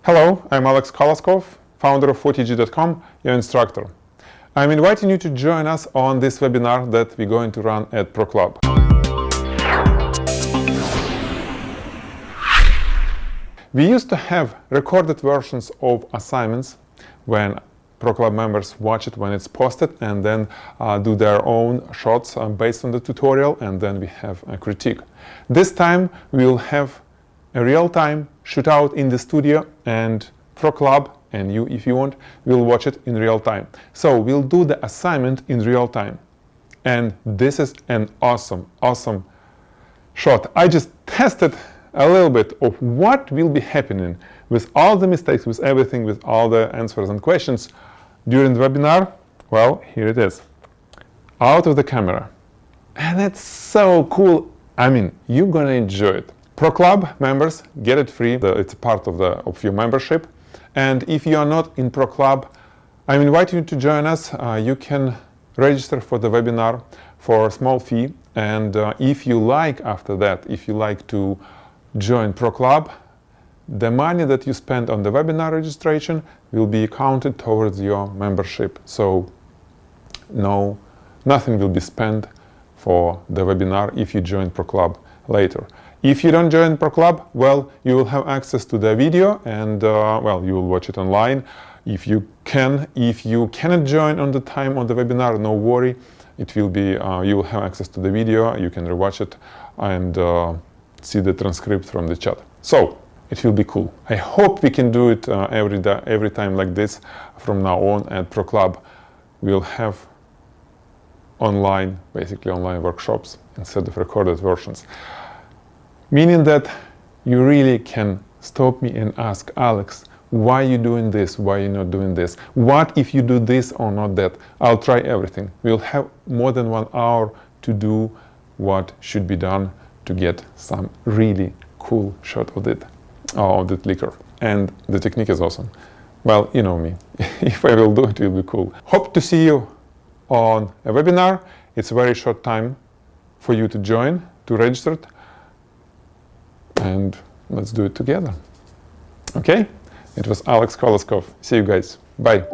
Hello, I'm Alex Koloskov, founder of Photigy.com, your instructor. I'm inviting you to join us on this webinar that we're going to run at ProClub. We used to have recorded versions of assignments when ProClub members watch it when it's posted and then do their own shots based on the tutorial, and then we have a critique. This time we'll have a real-time shootout in the studio, and ProClub and you, if you want, will watch it in real time. So we'll do the assignment in real time. And this is an awesome shot. I just tested a little bit of what will be happening with all the mistakes, with everything, with all the answers and questions during the webinar. Well, here it is, out of the camera. And it's so cool. I mean, you're gonna enjoy it. ProClub members get it free. It's part of your membership. And if you are not in ProClub, I invite you to join us. You can register for the webinar for a small fee. And if you like, after that, if you like to join ProClub, the money that you spend on the webinar registration will be counted towards your membership. So nothing will be spent for the webinar if you join ProClub later. If you don't join ProClub, well, you will have access to the video and, well, you will watch it online. If you cannot join on the time on the webinar, no worry. It will be, you will have access to the video, you can rewatch it and see the transcript from the chat. So, it will be cool. I hope we can do it every time like this from now on at ProClub. We'll have basically online workshops instead of recorded versions. Meaning that you really can stop me and ask, Alex, why are you doing this? Why are you not doing this? What if you do this or not that? I'll try everything. We'll have more than 1 hour to do what should be done to get some really cool shot of that liquor. And the technique is awesome. Well, you know me. If I will do it, it will be cool. Hope to see you on a webinar. It's a very short time for you to join, to register it. And let's do it together. Okay? It was Alex Koloskov. See you guys. Bye.